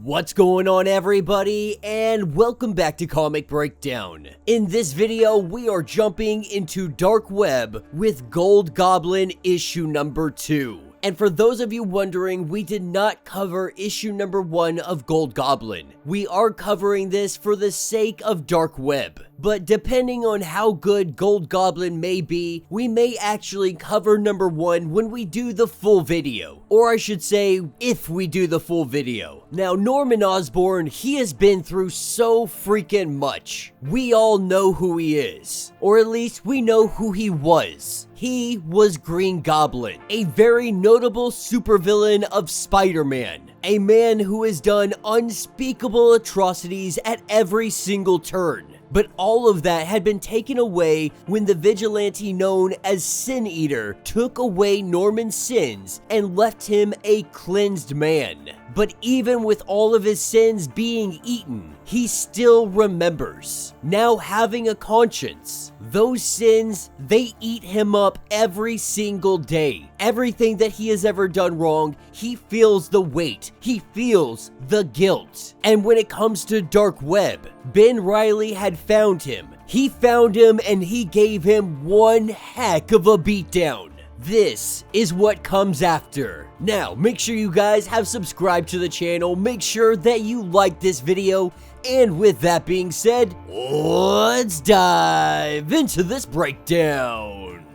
What's going on, everybody, and welcome back to Comic Breakdown. In this video, we are jumping into Dark Web with Goblin issue number 2. And for those of you wondering, we did not cover issue number 1 of Goblin. We are covering this for the sake of Dark Web. But depending on how good Goblin may be, we may actually cover number 1 when we do the full video. Or I should say, if we do the full video. Now, Norman Osborn, he has been through so freaking much. We all know who he is. Or at least we know who he was. He was Green Goblin, a very notable supervillain of Spider-Man. A man who has done unspeakable atrocities at every single turn. But all of that had been taken away when the vigilante known as Sin Eater took away Norman's sins and left him a cleansed man. But even with all of his sins being eaten, he still remembers. Now having a conscience, those sins, they eat him up every single day. Everything that he has ever done wrong, he feels the weight. He feels the guilt. And when it comes to Dark Web, Ben Reilly had found him. He found him and he gave him one heck of a beatdown. This is what comes after. Now, make sure you guys have subscribed to the channel, make sure that you like this video, and with that being said, let's dive into this breakdown.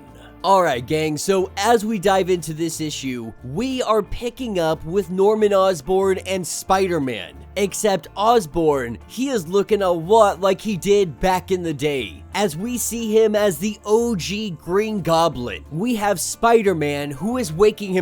Alright gang, so as we dive into this issue, we are picking up with Norman Osborn and Spider-Man. Except Osborn, he is looking a lot like he did back in the day, as we see him as the OG Green Goblin. We have Spider-Man who is waking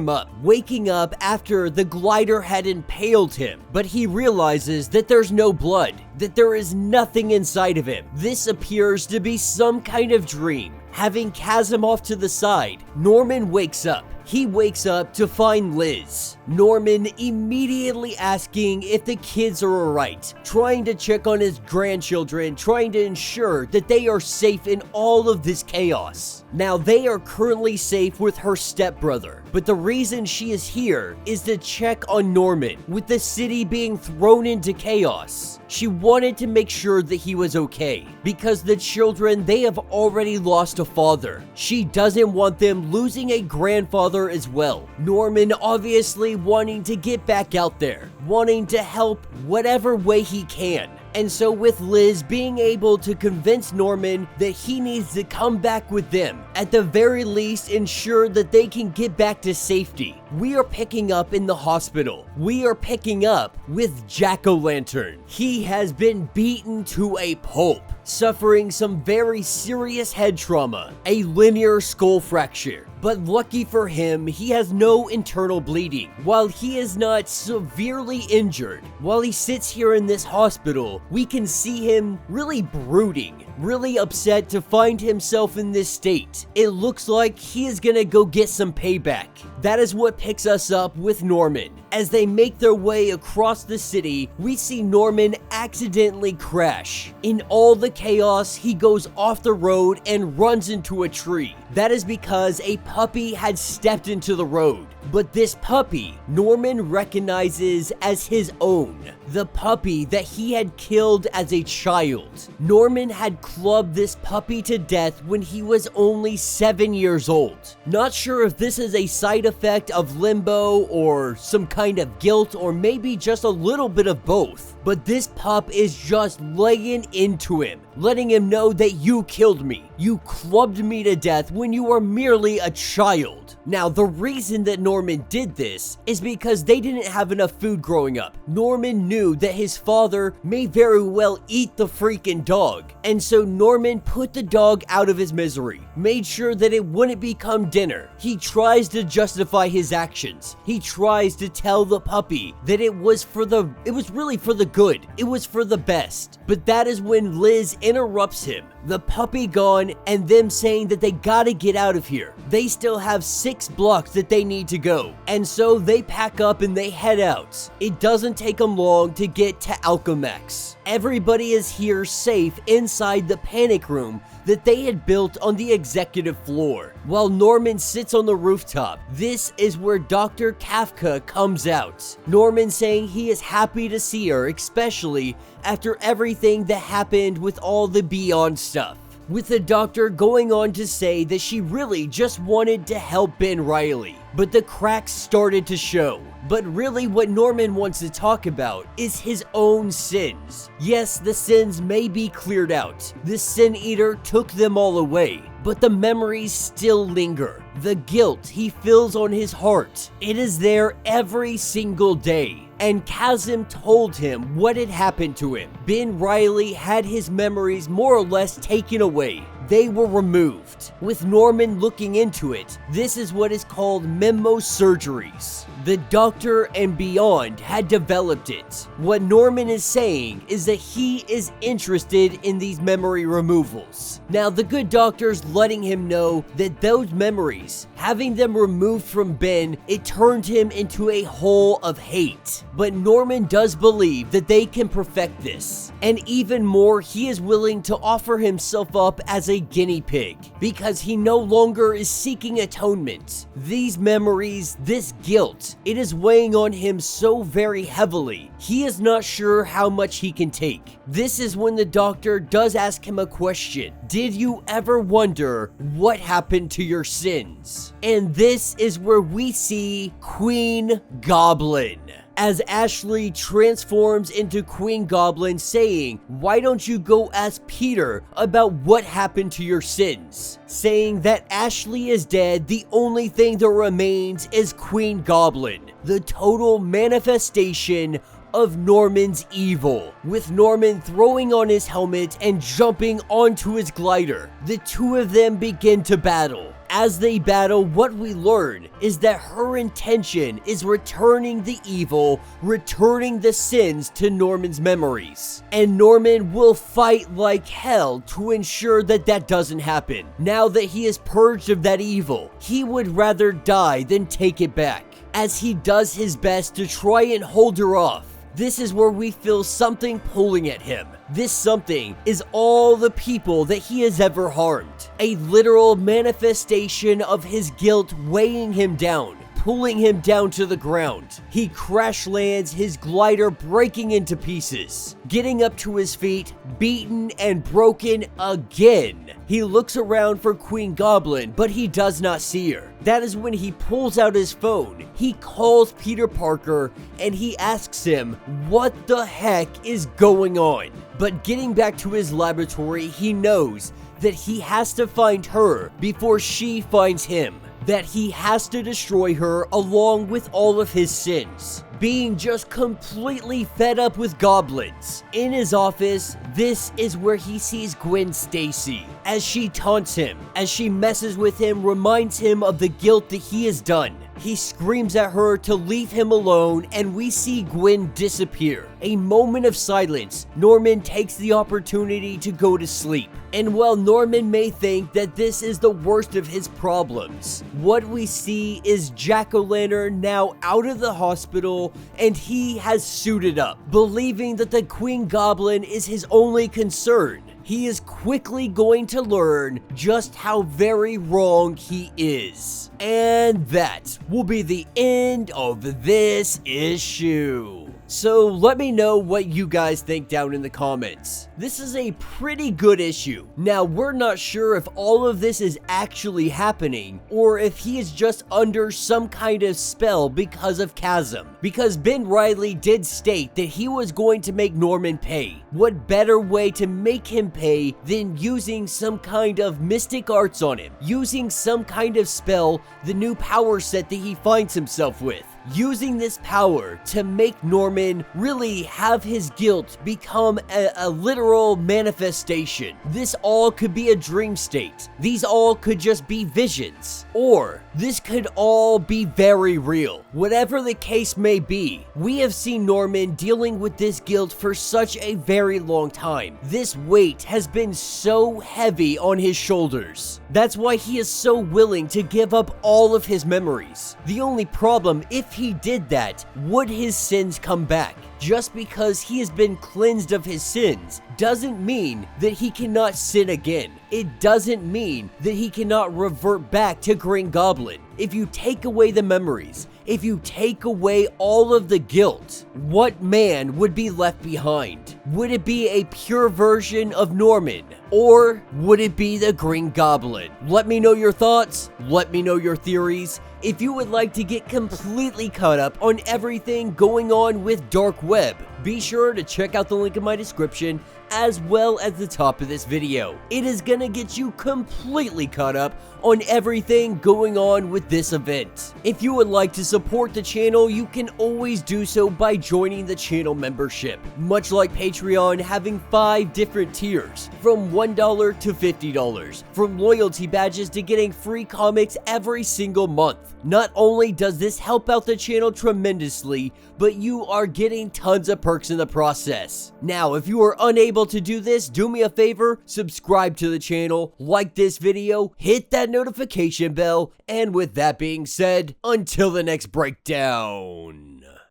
up after the glider had impaled him, but he realizes that there's no blood, that there is nothing inside of him. This appears to be some kind of dream. Having Chasm off to the side, Norman wakes up. He wakes up to find Liz. Norman immediately asking if the kids are alright, trying to check on his grandchildren, trying to ensure that they are safe in all of this chaos. Now, they are currently safe with her stepbrother, but the reason she is here is to check on Norman. With the city being thrown into chaos, she wanted to make sure that he was okay, because the children, they have already lost a father. She doesn't want them losing a grandfather as well. Norman obviously wanting to get back out there, wanting to help whatever way he can. And so with Liz being able to convince Norman that he needs to come back with them, at the very least ensure that they can get back to safety. We are picking up in the hospital. We are picking up with Jack-o'-lantern. He has been beaten to a pulp, suffering some very serious head trauma, a linear skull fracture. But lucky for him, he has no internal bleeding. While he is not severely injured, while he sits here in this hospital, we can see him really brooding, really upset to find himself in this state. It looks like he is gonna go get some payback. That is what picks us up with Norman. As they make their way across the city, we see Norman accidentally crash. In all the chaos, he goes off the road and runs into a tree. That is because a puppy had stepped into the road. But this puppy, Norman recognizes as his own. The puppy that he had killed as a child. Norman had clubbed this puppy to death when he was only 7 years old. Not sure if this is a side effect of limbo or some kind of guilt or maybe just a little bit of both. But this pup is just laying into him, letting him know that you killed me. You clubbed me to death when you were merely a child. Now, the reason that Norman did this is because they didn't have enough food growing up. Norman knew that his father may very well eat the freaking dog. And so Norman put the dog out of his misery, made sure that it wouldn't become dinner. He tries to justify his actions. He tries to tell the puppy that it was really for the good. It was for the best. But that is when Liz interrupts him. the puppy gone, and them saying that they gotta get out of here. They still have 6 blocks that they need to go, and so they pack up and they head out. It doesn't take them long to get to Alchemex. Everybody is here safe inside the panic room that they had built on the executive floor. While Norman sits on the rooftop, this is where Dr. Kafka comes out. Norman saying he is happy to see her, especially after everything that happened with all the Beyond stuff. With the doctor going on to say that she really just wanted to help Ben Reilly, but the cracks started to show. But really what Norman wants to talk about is his own sins. Yes, the sins may be cleared out. The Sin Eater took them all away, but the memories still linger. The guilt he feels on his heart, it is there every single day. And Chasm told him what had happened to him. Ben Reilly had his memories more or less taken away. They were removed. With Norman looking into it, this is what is called memo surgeries. The doctor and Beyond had developed it. What Norman is saying is that he is interested in these memory removals. Now, the good doctor's letting him know that those memories, having them removed from Ben, it turned him into a hole of hate. But Norman does believe that they can perfect this. And even more, he is willing to offer himself up as a guinea pig because he no longer is seeking atonement. These memories, this guilt, it is weighing on him so very heavily. He is not sure how much he can take. This is when the doctor does ask him a question. Did you ever wonder what happened to your sins? And this is where we see Queen Goblin. As Ashley transforms into Queen Goblin saying, why don't you go ask Peter about what happened to your sins? Saying that Ashley is dead, the only thing that remains is Queen Goblin, the total manifestation of Norman's evil. With Norman throwing on his helmet and jumping onto his glider, the two of them begin to battle. As they battle, what we learn is that her intention is returning the evil, returning the sins to Norman's memories. And Norman will fight like hell to ensure that that doesn't happen. Now that he is purged of that evil, he would rather die than take it back, as he does his best to try and hold her off. This is where we feel something pulling at him. This something is all the people that he has ever harmed. A literal manifestation of his guilt weighing him down, pulling him down to the ground. He crash lands, his glider breaking into pieces. Getting up to his feet, beaten and broken again. He looks around for Queen Goblin, but he does not see her. That is when he pulls out his phone. He calls Peter Parker and he asks him what the heck is going on. But getting back to his laboratory, he knows that he has to find her before she finds him. That he has to destroy her along with all of his sins. Being just completely fed up with goblins. In his office, this is where he sees Gwen Stacy. As she taunts him, as she messes with him, reminds him of the guilt that he has done. He screams at her to leave him alone, and we see Gwen disappear. A moment of silence, Norman takes the opportunity to go to sleep. And while Norman may think that this is the worst of his problems, what we see is Jack-o'-lantern now out of the hospital, and he has suited up, believing that the Queen Goblin is his only concern. He is quickly going to learn just how very wrong he is. And that will be the end of this issue. So let me know what you guys think down in the comments. This is a pretty good issue. Now, we're not sure if all of this is actually happening or if he is just under some kind of spell because of Chasm. Because Ben Reilly did state that he was going to make Norman pay. What better way to make him pay than using some kind of mystic arts on him? Using some kind of spell, the new power set that he finds himself with. using this power to make Norman really have his guilt become a literal manifestation. This all could be a dream state. These all could just be visions. Or this could all be very real. Whatever the case may be, we have seen Norman dealing with this guilt for such a very long time. This weight has been so heavy on his shoulders. That's why he is so willing to give up all of his memories. The only problem, if he did that, would his sins come back? Just because he has been cleansed of his sins doesn't mean that he cannot sin again. It doesn't mean that he cannot revert back to Green Goblin. If you take away the memories, if you take away all of the guilt, what man would be left behind? Would it be a pure version of Norman? Or would it be the Green Goblin? Let me know your thoughts. Let me know your theories. If you would like to get completely caught up on everything going on with Dark Web, be sure to check out the link in my description as well as the top of this video. It is gonna get you completely caught up on everything going on with this event. If you would like to support the channel, you can always do so by joining the channel membership. Much like Patreon, having 5 different tiers, from $1 to $50, from loyalty badges to getting free comics every single month. Not only does this help out the channel tremendously, but you are getting tons of perks in the process. Now, if you are unable to do this, do me a favor, subscribe to the channel, like this video, hit that notification bell, and with that being said, until the next breakdown.